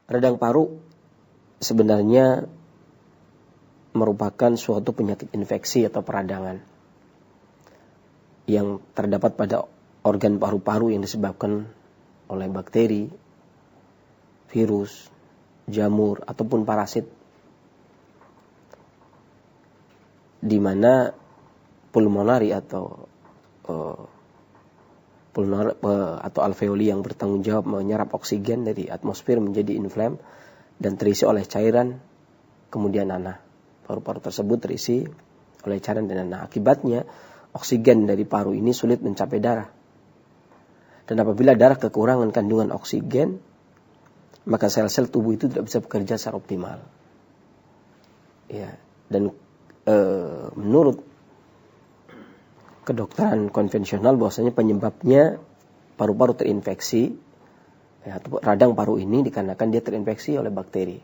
Radang paru sebenarnya merupakan suatu penyakit infeksi atau peradangan yang terdapat pada organ paru-paru yang disebabkan oleh bakteri, virus, jamur, ataupun parasit, di mana pulmonari atau alveoli yang bertanggung jawab menyerap oksigen dari atmosfer menjadi inflam dan terisi oleh cairan, kemudian nanah. Paru-paru tersebut terisi oleh cairan dan nanah. Akibatnya oksigen dari paru ini sulit mencapai darah. Dan apabila darah kekurangan kandungan oksigen, maka sel-sel tubuh itu tidak bisa bekerja secara optimal. Ya, dan menurut kedokteran konvensional bahwasanya penyebabnya paru-paru terinfeksi, ya, atau radang paru ini dikarenakan dia terinfeksi oleh bakteri.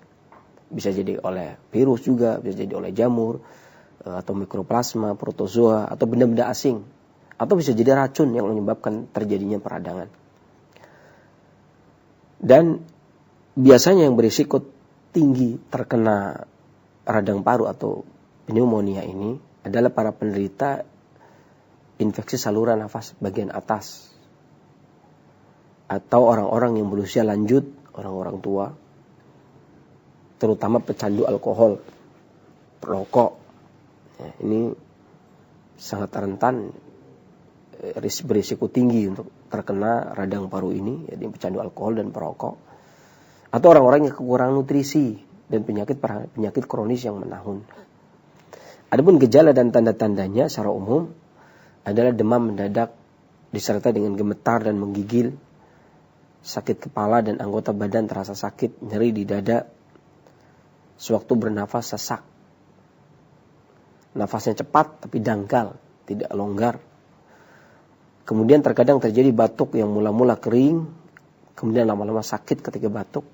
Bisa jadi oleh virus juga, bisa jadi oleh jamur, atau mikroplasma, protozoa, atau benda-benda asing. Atau bisa jadi racun yang menyebabkan terjadinya peradangan. Dan biasanya yang berisiko tinggi terkena radang paru atau pneumonia ini adalah para penderita infeksi saluran nafas bagian atas, atau orang-orang yang berusia lanjut, orang-orang tua, terutama pecandu alkohol, perokok. Ya, ini sangat rentan, berisiko tinggi untuk terkena radang paru ini, jadi pecandu alkohol dan perokok, atau orang-orang yang kekurangan nutrisi dan penyakit kronis yang menahun. Adapun gejala dan tanda-tandanya secara umum adalah demam mendadak disertai dengan gemetar dan menggigil, sakit kepala dan anggota badan terasa sakit, nyeri di dada, sewaktu bernafas sesak, nafasnya cepat tapi dangkal, tidak longgar. Kemudian terkadang terjadi batuk yang mula-mula kering, kemudian lama-lama sakit ketika batuk,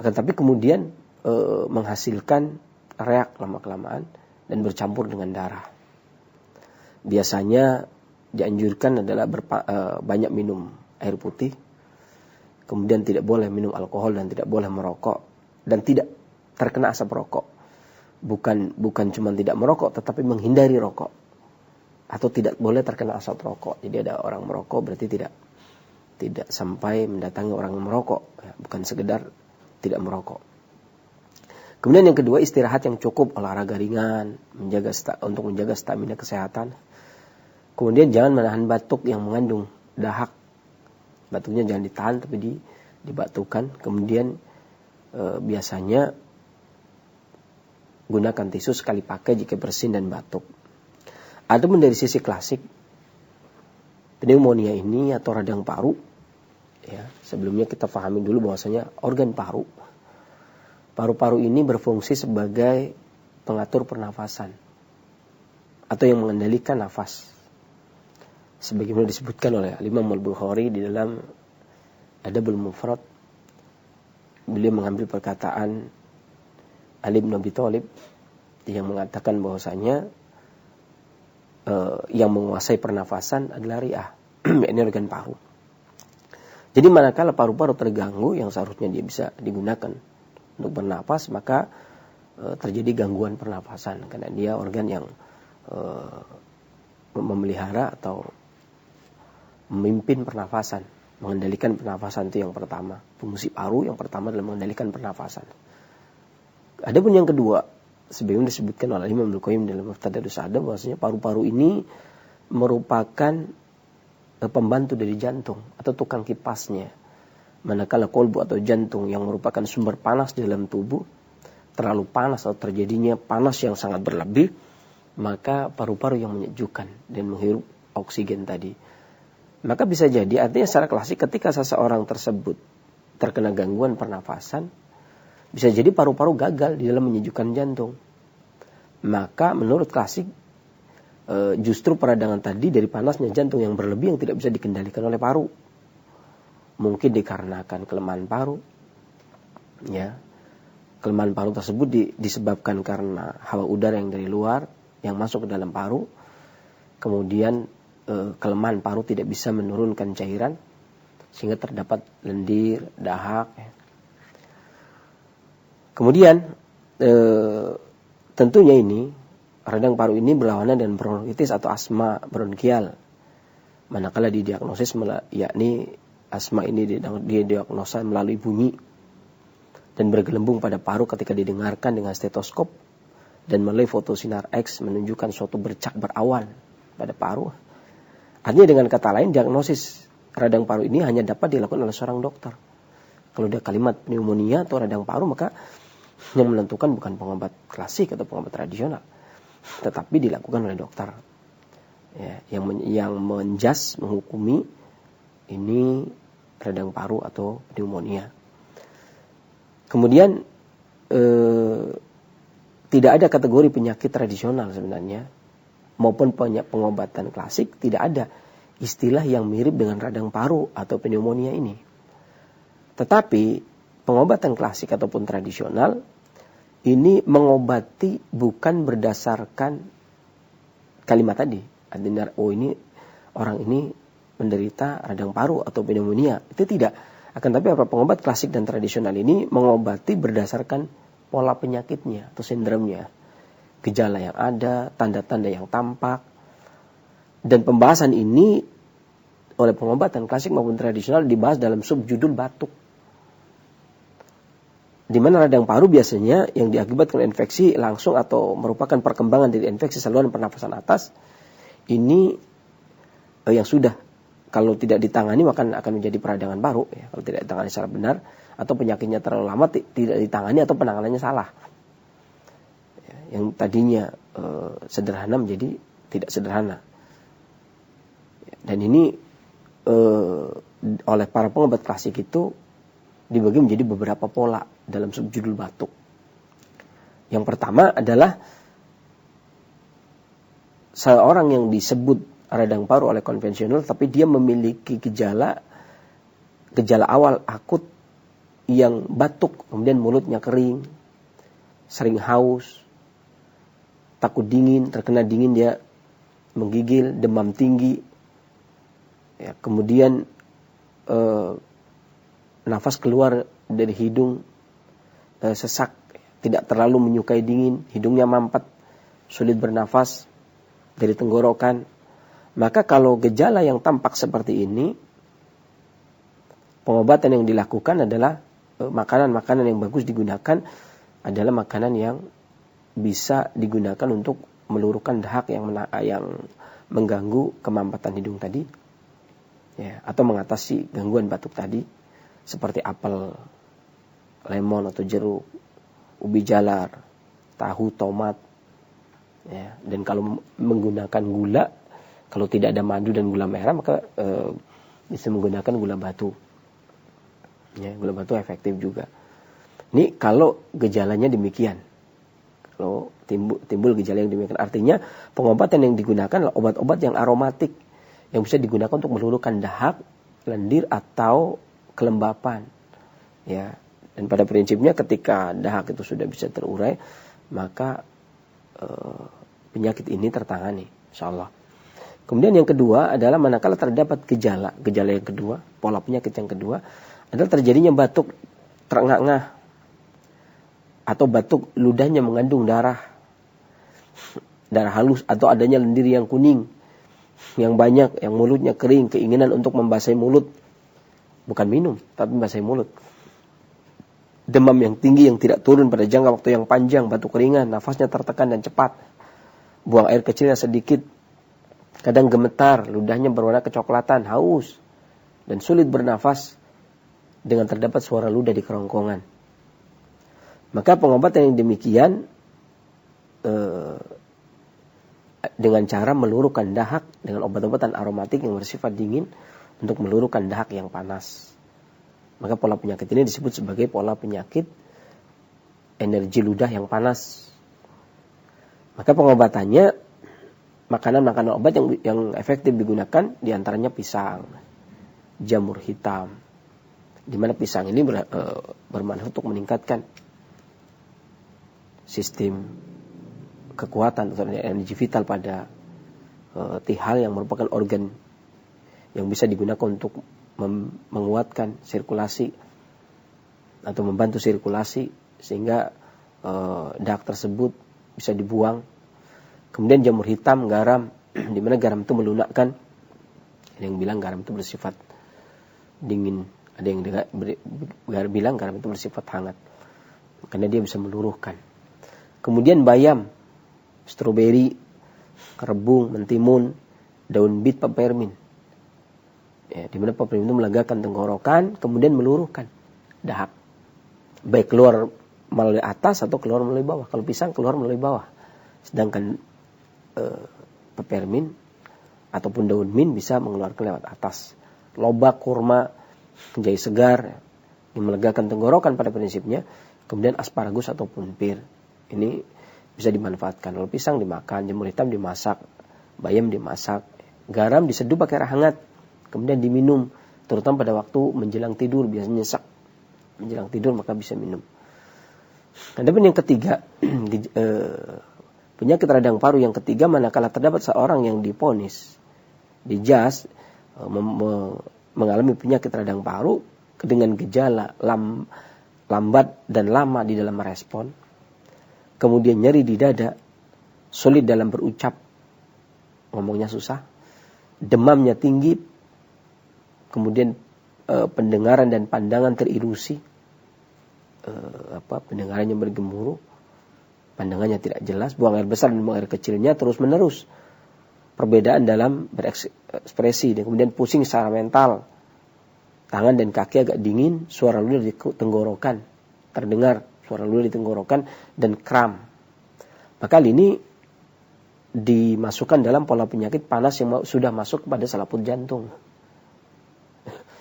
akan tapi kemudian menghasilkan reak lama-kelamaan dan bercampur dengan darah. Biasanya dianjurkan adalah banyak minum air putih, kemudian tidak boleh minum alkohol dan tidak boleh merokok, dan tidak terkena asap rokok. Bukan cuma tidak merokok, tetapi menghindari rokok, atau tidak boleh terkena asap rokok. Jadi ada orang merokok berarti tidak sampai mendatangi orang yang merokok, ya, bukan sekedar tidak merokok. Kemudian yang kedua, istirahat yang cukup, olahraga ringan, untuk menjaga stamina kesehatan. Kemudian jangan menahan batuk yang mengandung dahak. Batuknya jangan ditahan tapi dibatukan. Kemudian biasanya gunakan tisu sekali pakai jika bersin dan batuk. Adapun dari sisi klasik, pneumonia ini atau radang paru, ya, sebelumnya kita pahami dulu bahwasanya organ paru-paru ini berfungsi sebagai pengatur pernafasan atau yang mengendalikan nafas. Sebagaimana disebutkan oleh Imam Al-Bukhari di dalam Adabul Mufrad, beliau mengambil perkataan Ali bin Abi Thalib yang mengatakan bahwasanya yang menguasai pernafasan adalah ri'ah, ini organ paru. Jadi manakala paru-paru terganggu yang seharusnya dia bisa digunakan untuk bernapas, maka terjadi gangguan pernafasan karena dia organ yang memelihara atau memimpin pernafasan, mengendalikan pernafasan. Itu yang pertama. Fungsi paru yang pertama adalah mengendalikan pernafasan. Adapun yang kedua, sebagaimana disebutkan oleh Imam Al-Qayyim dalam Muftadalus Sa'adah, bahwasanya paru-paru ini merupakan pembantu dari jantung atau tukang kipasnya. Manakala kolbu atau jantung yang merupakan sumber panas di dalam tubuh terlalu panas atau terjadinya panas yang sangat berlebih, maka paru-paru yang menyejukkan dan menghirup oksigen tadi. Maka bisa jadi, artinya secara klasik, ketika seseorang tersebut terkena gangguan pernafasan, bisa jadi paru-paru gagal di dalam menyejukkan jantung. Maka menurut klasik, justru peradangan tadi dari panasnya jantung yang berlebih yang tidak bisa dikendalikan oleh paru. Mungkin dikarenakan kelemahan paru. Ya, kelemahan paru tersebut disebabkan karena hawa udara yang dari luar yang masuk ke dalam paru. Kemudian kelemahan paru tidak bisa menurunkan cairan sehingga terdapat lendir, dahak, ya. Kemudian tentunya ini radang paru ini berlawanan dengan bronkitis atau asma bronkial. Manakala didiagnosis yakni asma ini didiagnosa melalui bunyi dan bergelembung pada paru ketika didengarkan dengan stetoskop dan melalui fotosinar X menunjukkan suatu bercak berawan pada paru. Artinya dengan kata lain diagnosis radang paru ini hanya dapat dilakukan oleh seorang dokter. Kalau ada kalimat pneumonia atau radang paru, maka yang menentukan bukan pengobat klasik atau pengobat tradisional, tetapi dilakukan oleh dokter. Ya, yang menjas, menghukumi ini radang paru atau pneumonia. Kemudian tidak ada kategori penyakit tradisional sebenarnya maupun pengobatan klasik, tidak ada istilah yang mirip dengan radang paru atau pneumonia ini. Tetapi pengobatan klasik ataupun tradisional ini mengobati bukan berdasarkan kalimat tadi. Artinya, ini orang ini menderita radang paru atau pneumonia. Itu tidak. Akan tapi pengobat klasik dan tradisional ini mengobati berdasarkan pola penyakitnya atau sindromnya. Gejala yang ada, tanda-tanda yang tampak. Dan pembahasan ini oleh pengobatan klasik maupun tradisional dibahas dalam subjudul batuk. Di mana radang paru biasanya yang diakibatkan infeksi langsung atau merupakan perkembangan dari infeksi saluran pernafasan atas, ini yang sudah kalau tidak ditangani maka akan menjadi peradangan paru ya, kalau tidak ditangani secara benar atau penyakitnya terlalu lama tidak ditangani atau penanganannya salah. Ya, yang tadinya sederhana menjadi tidak sederhana. Dan ini oleh para pengobat klasik itu dibagi menjadi beberapa pola dalam subjudul batuk. Yang pertama adalah seorang yang disebut radang paru oleh konvensional, tapi dia memiliki gejala awal akut yang batuk, kemudian mulutnya kering, sering haus, takut dingin, terkena dingin dia menggigil, demam tinggi, ya, kemudian nafas keluar dari hidung sesak, tidak terlalu menyukai dingin, hidungnya mampet, sulit bernafas dari tenggorokan. Maka kalau gejala yang tampak seperti ini, pengobatan yang dilakukan adalah makanan-makanan yang bagus digunakan adalah makanan yang bisa digunakan untuk meluruhkan dahak yang mengganggu kemampatan hidung tadi, ya, atau mengatasi gangguan batuk tadi, seperti apel, lemon atau jeruk, ubi jalar, tahu, tomat, ya. Dan kalau menggunakan gula, kalau tidak ada madu dan gula merah maka bisa menggunakan gula batu. Ya, gula batu efektif juga. Ini kalau gejalanya demikian. Kalau timbul gejala yang demikian, artinya pengobatan yang digunakan adalah obat-obat yang aromatik yang bisa digunakan untuk meluluhkan dahak, lendir atau kelembapan. Ya, dan pada prinsipnya ketika dahak itu sudah bisa terurai, maka penyakit ini tertangani, insyaallah. Kemudian yang kedua adalah manakala terdapat gejala yang kedua, pola penyakit yang kedua adalah terjadinya batuk terengah-engah atau batuk ludahnya mengandung darah halus atau adanya lendir yang kuning yang banyak, yang mulutnya kering, keinginan untuk membasahi mulut, bukan minum tapi membasahi mulut, demam yang tinggi yang tidak turun pada jangka waktu yang panjang, batuk ringan, nafasnya tertekan dan cepat, buang air kecilnya sedikit, kadang gemetar, ludahnya berwarna kecoklatan, haus, dan sulit bernafas dengan terdapat suara ludah di kerongkongan. Maka pengobatan yang demikian dengan cara meluruhkan dahak dengan obat-obatan aromatik yang bersifat dingin untuk meluruhkan dahak yang panas. Maka pola penyakit ini disebut sebagai pola penyakit energi ludah yang panas. Maka pengobatannya makanan-makanan obat yang efektif digunakan diantaranya pisang, jamur hitam, di mana pisang ini bermanfaat untuk meningkatkan sistem kekuatan atau energi vital pada tihal yang merupakan organ yang bisa digunakan untuk menguatkan sirkulasi atau membantu sirkulasi sehingga dahak tersebut bisa dibuang. Kemudian jamur hitam, garam, di mana garam itu melunakkan. Ada yang bilang garam itu bersifat dingin, ada yang bilang garam itu bersifat hangat, karena dia bisa meluruhkan. Kemudian bayam, stroberi, rebung, mentimun, daun bit, pepermin. Ya, di mana pepermin itu melegakan tenggorokan, kemudian meluruhkan dahak. Baik keluar melalui atas atau keluar melalui bawah. Kalau pisang keluar melalui bawah. Sedangkan pepermin ataupun daun mint bisa mengeluarkan lewat atas. Lobak, kurma, jahe segar yang melegakan tenggorokan pada prinsipnya. Kemudian asparagus ataupun pir. Ini bisa dimanfaatkan. Kalau pisang dimakan, jamur hitam dimasak, bayam dimasak, garam diseduh pakai air hangat, kemudian diminum, terutama pada waktu menjelang tidur, biasanya nyesek. Menjelang tidur maka bisa minum. Adapun yang ketiga, penyakit radang paru yang ketiga, manakala terdapat seorang yang diponis, dijas, mengalami penyakit radang paru dengan gejala lambat dan lama di dalam merespon, kemudian nyeri di dada, sulit dalam berucap, ngomongnya susah, demamnya tinggi, kemudian pendengaran dan pandangan terilusi, pendengarannya bergemuruh, pandangannya tidak jelas, buang air besar dan buang air kecilnya terus menerus, perbedaan dalam berekspresi, dan kemudian pusing secara mental, tangan dan kaki agak dingin, suara ludah di tenggorokan terdengar, suara ludah di tenggorokan, dan kram. Maka ini dimasukkan dalam pola penyakit panas yang sudah masuk pada selaput jantung.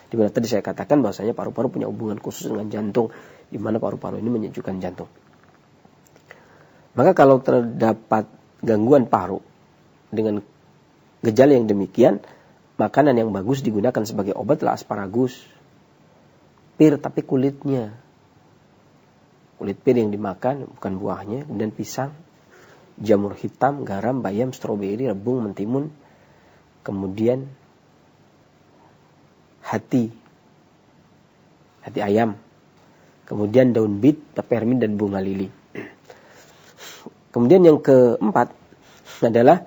Di mana tadi saya katakan bahwasanya paru-paru punya hubungan khusus dengan jantung, di mana paru-paru ini menyejukkan jantung. Maka kalau terdapat gangguan paru dengan gejala yang demikian, makanan yang bagus digunakan sebagai obat adalah asparagus, pir tapi kulitnya, kulit pir yang dimakan bukan buahnya, kemudian pisang, jamur hitam, garam, bayam, stroberi, rebung, mentimun, kemudian hati ayam, kemudian daun bit, pepermin, dan bunga lili. Kemudian yang keempat adalah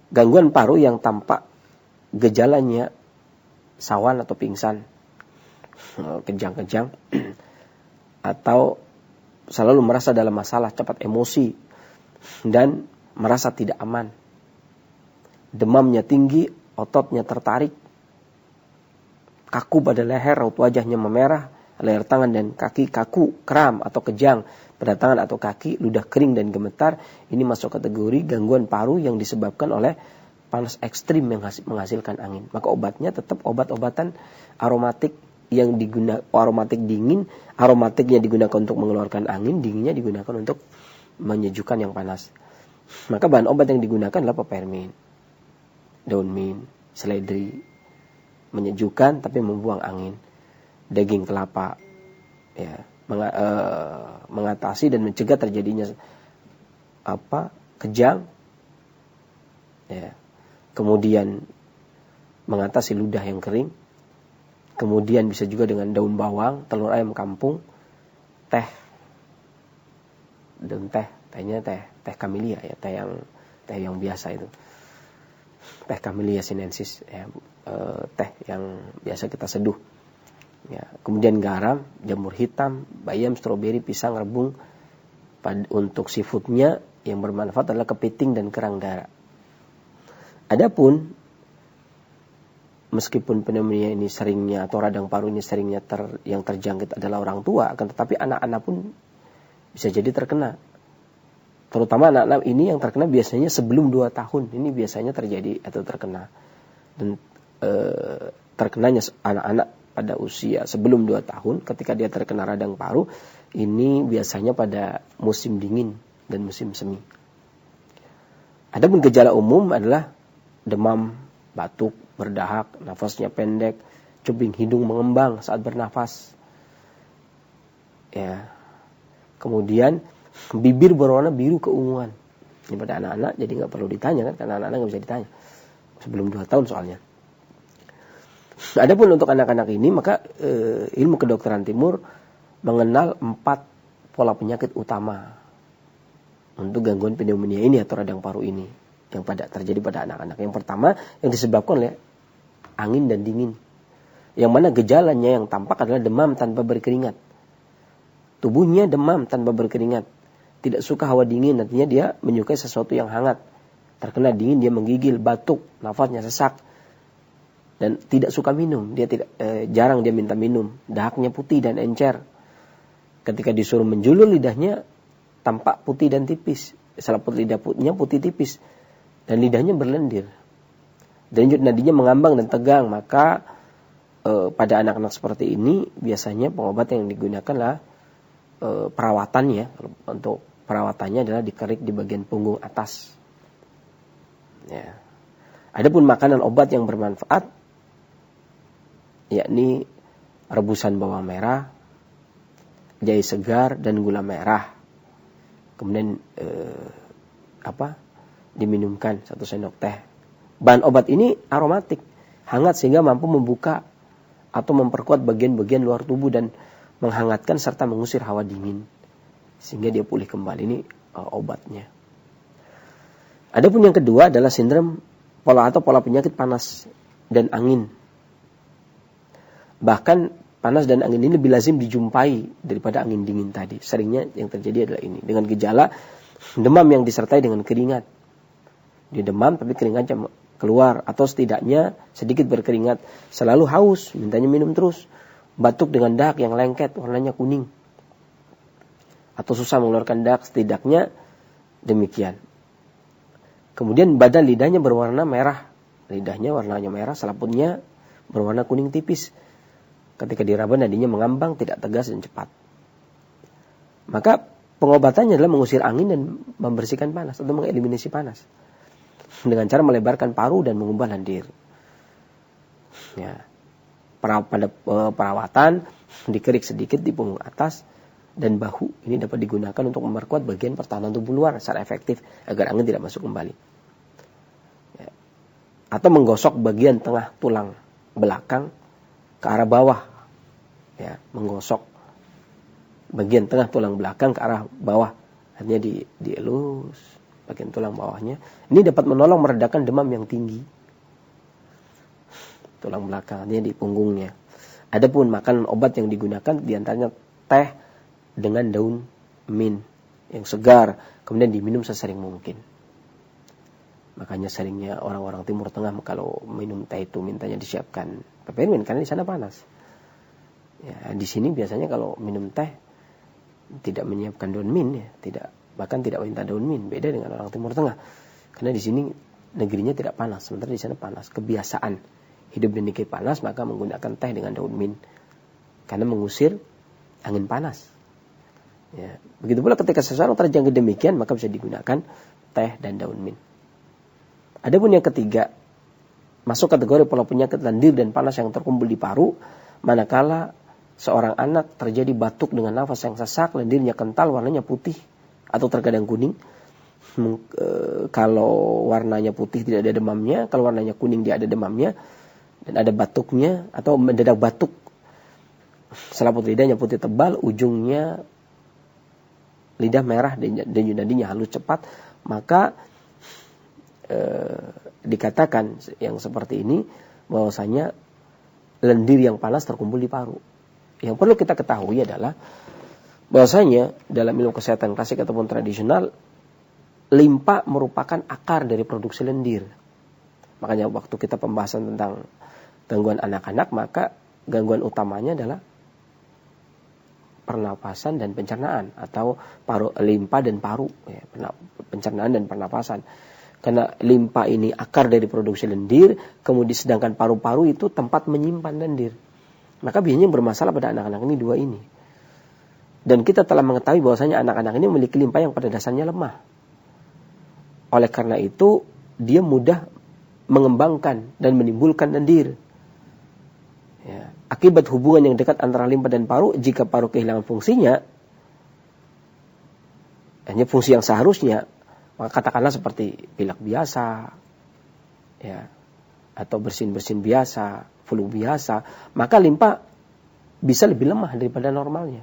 gangguan paru yang tampak gejalanya sawan atau pingsan, kejang-kejang, atau selalu merasa dalam masalah, cepat emosi, dan merasa tidak aman. Demamnya tinggi, ototnya tertarik, kaku pada leher, raut wajahnya memerah, leher tangan dan kaki kaku, kram atau kejang pada tangan atau kaki, ludah kering dan gemetar. Ini masuk kategori gangguan paru yang disebabkan oleh panas ekstrim yang menghasilkan angin. Maka obatnya tetap obat-obatan aromatik yang digunakan, aromatik dingin, aromatiknya digunakan untuk mengeluarkan angin, dinginnya digunakan untuk menyejukkan yang panas. Maka bahan obat yang digunakan adalah pepermin, daun mint, seledri, menyejukkan tapi membuang angin, daging kelapa, ya, mengatasi dan mencegah terjadinya kejang, ya, kemudian mengatasi ludah yang kering, kemudian bisa juga dengan daun bawang, telur ayam kampung, teh, dan tehnya teh camellia, ya, teh yang biasa itu, teh Camellia sinensis, ya, teh yang biasa kita seduh. Ya, kemudian garam, jamur hitam, bayam, stroberi, pisang, rebung. Untuk seafoodnya yang bermanfaat adalah kepiting dan kerang darah. Adapun meskipun pneumonia ini seringnya atau radang paru ini seringnya yang terjangkit adalah orang tua, akan tetapi anak-anak pun bisa jadi terkena. Terutama anak-anak ini yang terkena biasanya sebelum 2 tahun. Ini biasanya terjadi atau terkena. Dan terkenanya anak-anak pada usia sebelum 2 tahun, ketika dia terkena radang paru, ini biasanya pada musim dingin dan musim semi. Adapun gejala umum adalah demam, batuk, berdahak, nafasnya pendek, cuping hidung mengembang saat bernafas. Ya. Kemudian bibir berwarna biru keunguan. Ini pada anak-anak jadi nggak perlu ditanya kan, karena anak-anak nggak bisa ditanya. Sebelum 2 tahun soalnya. Adapun untuk anak-anak ini, maka ilmu kedokteran timur mengenal 4 pola penyakit utama untuk gangguan pneumonia ini atau radang paru ini yang terjadi pada anak-anak. Yang pertama yang disebabkan oleh angin dan dingin. Yang mana gejalanya yang tampak adalah demam tanpa berkeringat. Tubuhnya demam tanpa berkeringat. Tidak suka hawa dingin, artinya dia menyukai sesuatu yang hangat. Terkena dingin dia menggigil, batuk, nafasnya sesak. Dan tidak suka minum, dia jarang dia minta minum. Dahaknya putih dan encer. Ketika disuruh menjulur lidahnya tampak putih dan tipis. Selaput lidahnya putih tipis dan lidahnya berlendir. Denyut nadinya mengambang dan tegang, maka pada anak-anak seperti ini biasanya pengobat yang digunakanlah perawatannya. Untuk perawatannya adalah dikerik di bagian punggung atas. Ya. Adapun makanan obat yang bermanfaat, yakni rebusan bawang merah, jahe segar dan gula merah. Kemudian diminumkan 1 sendok teh. Bahan obat ini aromatik, hangat sehingga mampu membuka atau memperkuat bagian-bagian luar tubuh dan menghangatkan serta mengusir hawa dingin sehingga dia pulih kembali. Ini obatnya. Adapun yang kedua adalah sindrom pola penyakit panas dan angin. Bahkan panas dan angin ini lebih lazim dijumpai daripada angin dingin tadi. Seringnya yang terjadi adalah ini dengan gejala demam yang disertai dengan keringat. Dia demam tapi keringatnya keluar atau setidaknya sedikit berkeringat, selalu haus, mintanya minum terus, batuk dengan dahak yang lengket, warnanya kuning, atau susah mengeluarkan dahak, setidaknya demikian. Kemudian badan lidahnya berwarna merah, lidahnya warnanya merah, selaputnya berwarna kuning tipis. Ketika diraba nadinya mengambang, tidak tegas dan cepat. Maka pengobatannya adalah mengusir angin dan membersihkan panas atau mengeliminasi panas dengan cara melebarkan paru dan mengubah lendir. Ya. Pada perawatan dikerik sedikit di punggung atas dan bahu. Ini dapat digunakan untuk memperkuat bagian pertahanan tubuh luar secara efektif agar angin tidak masuk kembali. Ya. Atau menggosok bagian tengah tulang belakang ke arah bawah. Ya, menggosok bagian tengah tulang belakang ke arah bawah. Artinya dielus bagian tulang bawahnya. Ini dapat menolong meredakan demam yang tinggi. Tulang belakangnya di punggungnya. Adapun makanan obat yang digunakan diantaranya teh dengan daun mint yang segar, kemudian diminum sesering mungkin. Makanya seringnya orang-orang Timur Tengah kalau minum teh itu mintanya disiapkan peppermint karena di sana panas. Ya, di sini biasanya kalau minum teh tidak menyiapkan daun mint ya, bahkan tidak minta daun mint, beda dengan orang Timur Tengah. Karena di sini negerinya tidak panas, sementara di sana panas. Kebiasaan hidup di negeri panas, maka menggunakan teh dengan daun mint karena mengusir angin panas. Ya, begitu pula ketika seseorang terjangkit demikian, maka bisa digunakan teh dan daun mint. Adapun yang ketiga, masuk kategori pola penyakit lendir dan panas yang terkumpul di paru, manakala seorang anak terjadi batuk dengan nafas yang sesak, lendirnya kental, warnanya putih atau terkadang kuning. Kalau warnanya putih tidak ada demamnya, kalau warnanya kuning dia ada demamnya dan ada batuknya atau mendadak batuk. Selaput lidahnya putih tebal, ujungnya lidah merah dan nadinya halus cepat, maka dikatakan yang seperti ini bahwasanya lendir yang panas terkumpul di paru. Yang perlu kita ketahui adalah bahwasanya dalam ilmu kesehatan klasik ataupun tradisional, limpa merupakan akar dari produksi lendir. Makanya waktu kita pembahasan tentang gangguan anak-anak, maka gangguan utamanya adalah pernapasan dan pencernaan atau limpa dan paru, ya, pencernaan dan pernapasan. Karena limpa ini akar dari produksi lendir, kemudian sedangkan paru-paru itu tempat menyimpan lendir. Maka biasanya yang bermasalah pada anak-anak ini dua ini. Dan kita telah mengetahui bahwasanya anak-anak ini memiliki limpa yang pada dasarnya lemah. Oleh karena itu, dia mudah mengembangkan dan menimbulkan lendir. Ya. Akibat hubungan yang dekat antara limpa dan paru, jika paru kehilangan fungsinya, hanya fungsi yang seharusnya, maka katakanlah seperti pilek biasa, ya, atau bersin-bersin biasa, flu biasa, maka limpa bisa lebih lemah daripada normalnya.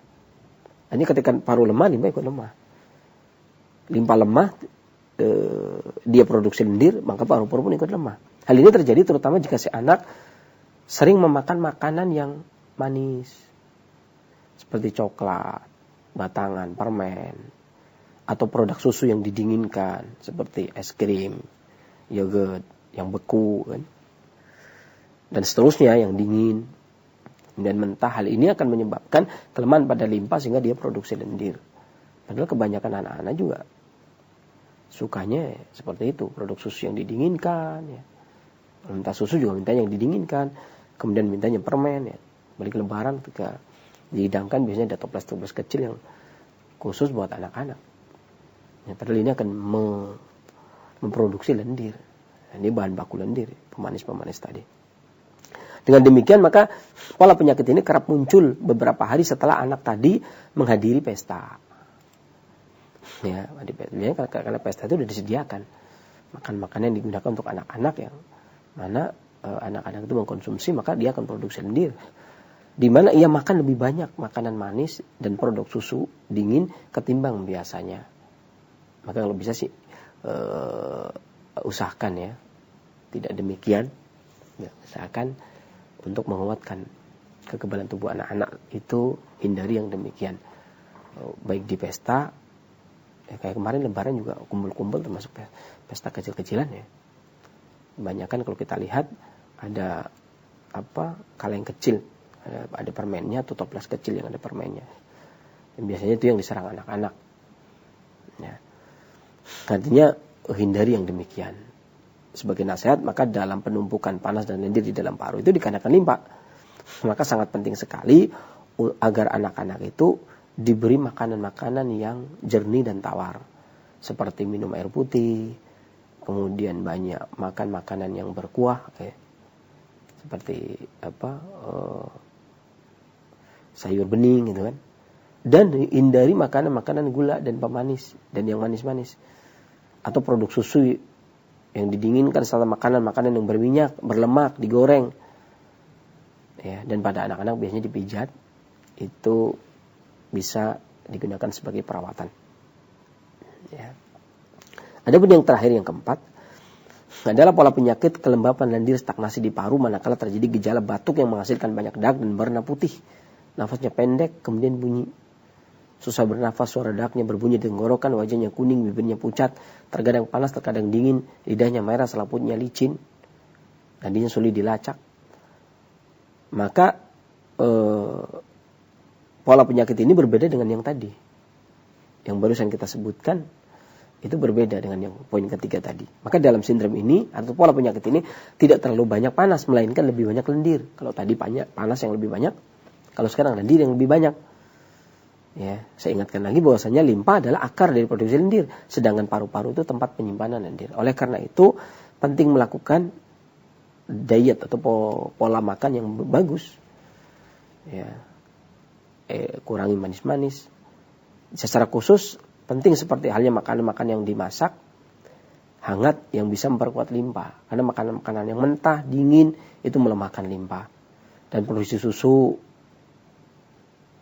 Ini ketika paru lemah, limpa ikut lemah. Limpa lemah, dia produksi lendir, maka paru-paru pun ikut lemah. Hal ini terjadi terutama jika si anak sering memakan makanan yang manis, seperti coklat, batangan, permen, atau produk susu yang didinginkan, seperti es krim, yogurt yang beku, kan? Dan seterusnya yang dingin dan mentah. Hal ini akan menyebabkan kelemahan pada limpa sehingga dia produksi lendir. Padahal kebanyakan anak-anak juga sukanya seperti itu, produk susu yang didinginkan, ya. Minta susu juga minta yang didinginkan, kemudian mintanya permen, ya. Balik lebaran ketika dihidangkan biasanya ada toples-toples kecil yang khusus buat anak-anak. Ya, padahal ini akan memproduksi lendir. Ini bahan baku lendir, pemanis-pemanis tadi. Dengan demikian maka pola penyakit ini kerap muncul beberapa hari setelah anak tadi menghadiri pesta. Ya, karena pesta itu sudah disediakan makan-makanan yang digunakan untuk anak-anak yang mana anak-anak itu mengkonsumsi, maka dia akan produksi lendir. Di mana ia makan lebih banyak makanan manis dan produk susu dingin ketimbang biasanya. Maka kalau bisa sih usahakan ya tidak demikian. Ya, usahakan untuk menguatkan kekebalan tubuh anak-anak itu hindari yang demikian. Baik di pesta, ya kayak kemarin lebaran juga kumpul-kumpul termasuk pesta kecil-kecilan ya. Kebanyakan kalau kita lihat ada kaleng kecil, ada permennya atau toples kecil yang ada permennya. Dan biasanya itu yang diserang anak-anak. Ya. Artinya hindari yang demikian. Sebagai nasihat, maka dalam penumpukan panas dan lendir di dalam paru itu dikarenakan limpa. Maka sangat penting sekali agar anak-anak itu diberi makanan-makanan yang jernih dan tawar. Seperti minum air putih, kemudian banyak makan makanan yang berkuah, seperti sayur bening gitu kan. Dan hindari makanan-makanan gula dan pemanis dan yang manis-manis. Atau produk susu yang didinginkan setelah makanan-makanan yang berminyak, berlemak, digoreng. Ya, dan pada anak-anak biasanya dipijat. Itu bisa digunakan sebagai perawatan. Ya. Adapun yang terakhir, yang keempat, adalah pola penyakit kelembapan lendir stagnasi di paru manakala terjadi gejala batuk yang menghasilkan banyak darah dan berwarna putih. Nafasnya pendek, kemudian bunyi. Susah bernafas, suara daknya berbunyi di tenggorokan, wajahnya kuning, bibirnya pucat, terkadang panas, terkadang dingin, lidahnya merah, selaputnya licin, nadinya sulit dilacak. Maka pola penyakit ini berbeda dengan yang tadi. Yang barusan kita sebutkan, itu berbeda dengan yang poin ketiga tadi. Maka dalam sindrom ini, atau pola penyakit ini, tidak terlalu banyak panas, melainkan lebih banyak lendir. Kalau tadi panas yang lebih banyak, kalau sekarang lendir yang lebih banyak. Ya, saya ingatkan lagi bahwasanya limpa adalah akar dari produksi lendir, sedangkan paru-paru itu tempat penyimpanan lendir. Oleh karena itu penting melakukan diet atau pola makan yang bagus. Ya, kurangi manis-manis. Secara khusus penting seperti halnya makanan-makanan yang dimasak hangat yang bisa memperkuat limpa. Karena makanan-makanan yang mentah, dingin itu melemahkan limpa. Dan produksi susu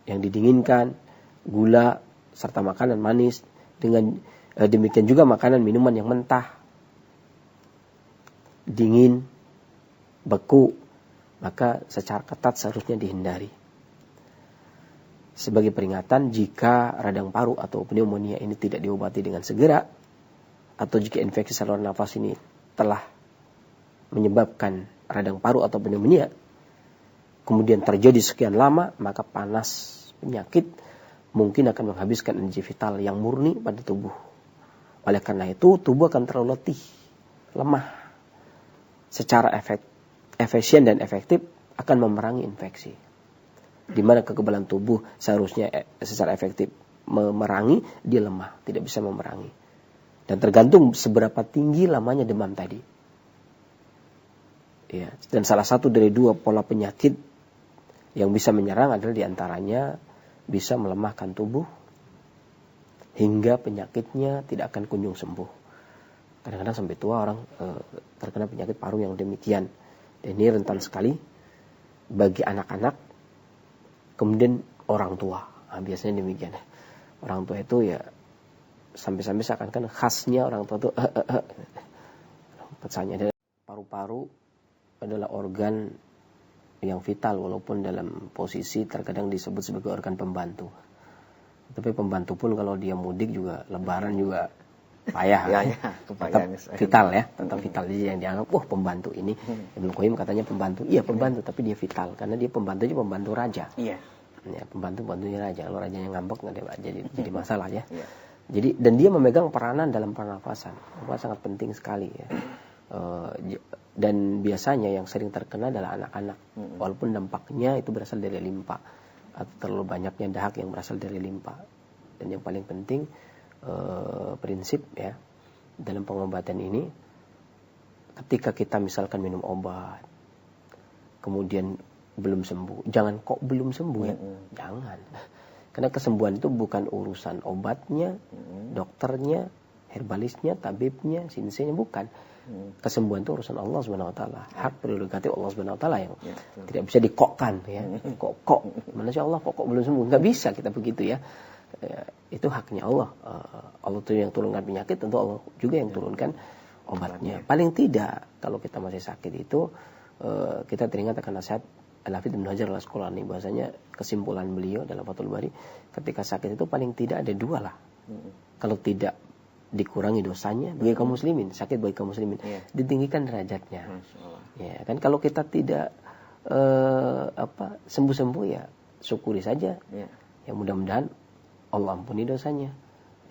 yang didinginkan, gula, serta makanan manis. Dengan demikian juga makanan minuman yang mentah, dingin, beku, maka secara ketat seharusnya dihindari. Sebagai peringatan, jika radang paru atau pneumonia ini tidak diobati dengan segera, atau jika infeksi saluran nafas ini telah menyebabkan radang paru atau pneumonia, kemudian terjadi sekian lama, maka panas penyakit mungkin akan menghabiskan energi vital yang murni pada tubuh. Oleh karena itu, tubuh akan terlalu letih, lemah. Secara efisien dan efektif akan memerangi infeksi. Di mana kekebalan tubuh seharusnya secara efektif memerangi, dia lemah, tidak bisa memerangi. Dan tergantung seberapa tinggi lamanya demam tadi. Ya, dan salah satu dari dua pola penyakit yang bisa menyerang adalah diantaranya bisa melemahkan tubuh hingga penyakitnya tidak akan kunjung sembuh. Kadang-kadang sampai tua orang terkena penyakit paru yang demikian. Dan ini rentan sekali bagi anak-anak, kemudian orang tua. Nah, biasanya demikian. Orang tua itu ya sampai-sampai seakan-akan khasnya orang tua itu pesannya adalah paru-paru adalah organ yang vital walaupun dalam posisi terkadang disebut sebagai organ pembantu. Tapi pembantu pun kalau dia mudik juga lebaran juga payah. Tetap vital ya, tetap vital. Jadi yang dianggap pembantu ini Ibnu Qayyim katanya pembantu. Iya pembantu tapi dia vital karena dia pembantunya pembantu raja. Iya. Ya, pembantunya raja. Kalau rajanya ngambek nggak jadi masalah ya. Jadi dan dia memegang peranan dalam pernafasan. Sangat penting sekali ya. Dan biasanya yang sering terkena adalah anak-anak. Walaupun dampaknya itu berasal dari limpa atau terlalu banyaknya dahak yang berasal dari limpa. Dan yang paling penting prinsip ya dalam pengobatan ini, ketika kita misalkan minum obat kemudian belum sembuh, jangan kok belum sembuh ya, jangan, karena kesembuhan itu bukan urusan obatnya, dokternya, herbalisnya, tabibnya, sinsenya, bukan. Kesembuhan itu urusan Allah Subhanahu wa taala, hak prerogatif Allah Subhanahu wa taala yang tidak bisa dikokkan ya. Kok mana sih Allah kok belum sembuh, nggak bisa kita begitu ya. Itu haknya Allah. Allah itu yang turunkan penyakit, tentu Allah juga yang turunkan obatnya. Paling tidak kalau kita masih sakit itu kita teringat akan nasihat Al-Hafidz Ibnu Hajar Al-Asqalani, bahwasanya kesimpulan beliau dalam Fathul Bari, ketika sakit itu paling tidak ada dua lah. Kalau tidak dikurangi dosanya bagi kaum muslimin, sakit bagi kaum muslimin, ditinggikan derajatnya. Ya kan, kalau kita tidak sembuh-sembuh ya syukuri saja. Ya mudah-mudahan Allah ampuni dosanya.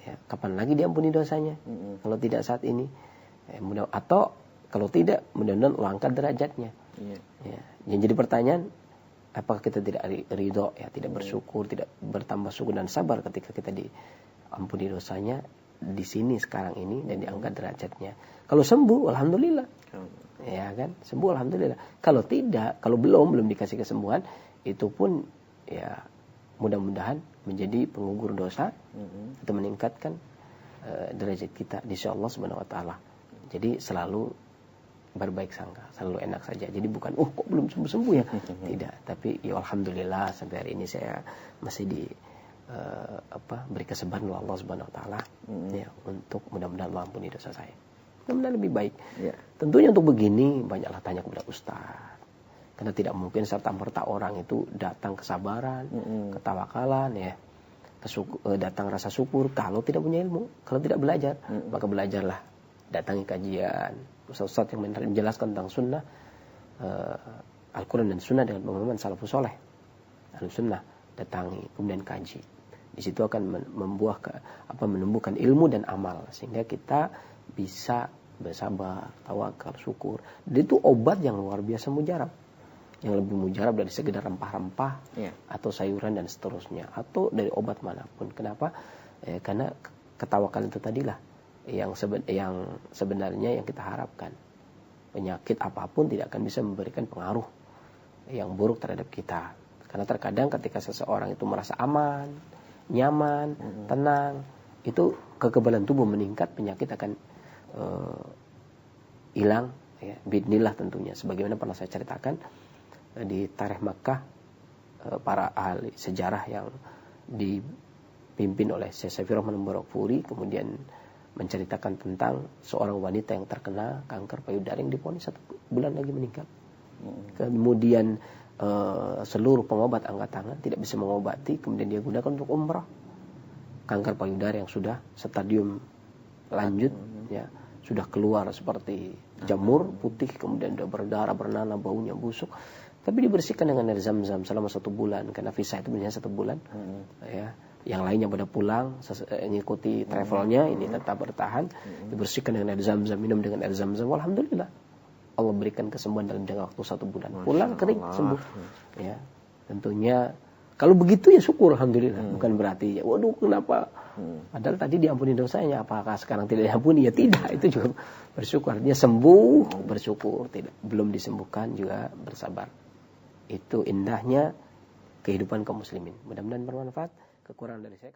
Ya, kapan lagi diampuni dosanya? Kalau tidak saat ini. Atau kalau tidak, mudah-mudahan Allah angkat derajatnya. Ya. Yang jadi pertanyaan, apakah kita tidak ridho, ya, tidak bersyukur, tidak bertambah syukur dan sabar ketika kita diampuni dosanya di sini sekarang ini dan diangkat derajatnya. Kalau sembuh, alhamdulillah. Ya kan? Sembuh alhamdulillah. Kalau tidak, kalau belum dikasih kesembuhan, itu pun ya mudah-mudahan menjadi penggugur dosa atau meningkatkan derajat kita di sisi Allah Subhanahu wa taala. Jadi selalu berbaik sangka, selalu enak saja. Jadi bukan kok belum sembuh ya. Tidak, tapi ya alhamdulillah sampai hari ini saya masih beri kesembuhan oleh Allah Subhanahu wa taala ya, untuk mudah-mudahan Allah ampuni dosa saya. Mudah-mudahan lebih baik. Tentunya untuk begini banyaklah tanya kepada ustaz. Karena tidak mungkin serta-merta orang itu datang kesabaran, ketawakalan ya, datang rasa syukur kalau tidak punya ilmu, kalau tidak belajar. Maka belajarlah, datangi kajian ustaz-ustaz yang menjelaskan tentang sunnah, Al-Quran dan sunnah dengan pemahaman salafus saleh, Ahlussunnah, datangi kemudian kaji. Di situ akan menumbuhkan ilmu dan amal sehingga kita bisa bersabar, tawakal, syukur. Dan itu obat yang luar biasa mujarab. Yang lebih mujarab dari sekedar rempah-rempah atau sayuran dan seterusnya, atau dari obat manapun. Kenapa? Karena ketawakal itu tadilah yang sebenarnya yang kita harapkan. Penyakit apapun tidak akan bisa memberikan pengaruh yang buruk terhadap kita. Karena terkadang ketika seseorang itu merasa aman, nyaman, tenang, itu kekebalan tubuh meningkat, penyakit akan hilang ya, biidznillah tentunya. Sebagaimana pernah saya ceritakan di Tarikh Makkah, para ahli sejarah yang dipimpin oleh Syekh Saifur Rahman Barakfuri kemudian menceritakan tentang seorang wanita yang terkena kanker payudara yang divonis 1 bulan lagi meninggal. Kemudian seluruh pengobat angkat tangan tidak bisa mengobati, kemudian dia gunakan untuk umrah. Kanker payudara yang sudah stadium lanjut ya, sudah keluar seperti jamur putih, kemudian sudah berdarah, bernanah, baunya busuk, tapi dibersihkan dengan air zam-zam selama 1 bulan, karena visa itu biasanya 1 bulan. Ya, yang lainnya pada pulang mengikuti travelnya, ini tetap bertahan, dibersihkan dengan air zam-zam, minum dengan air zam-zam. Alhamdulillah Allah berikan kesembuhan dalam jangka waktu 1 bulan. Pulang kering sembuh. Ya, tentunya kalau begitu ya syukur alhamdulillah. Bukan berarti ya waduh kenapa? Padahal tadi diampuni dosanya, apakah sekarang tidak diampuni? Ya tidak, itu juga bersyukur. Artinya sembuh bersyukur, tidak belum disembuhkan juga bersabar. Itu indahnya kehidupan kaum muslimin. Mudah-mudahan bermanfaat. Kekurangan dari saya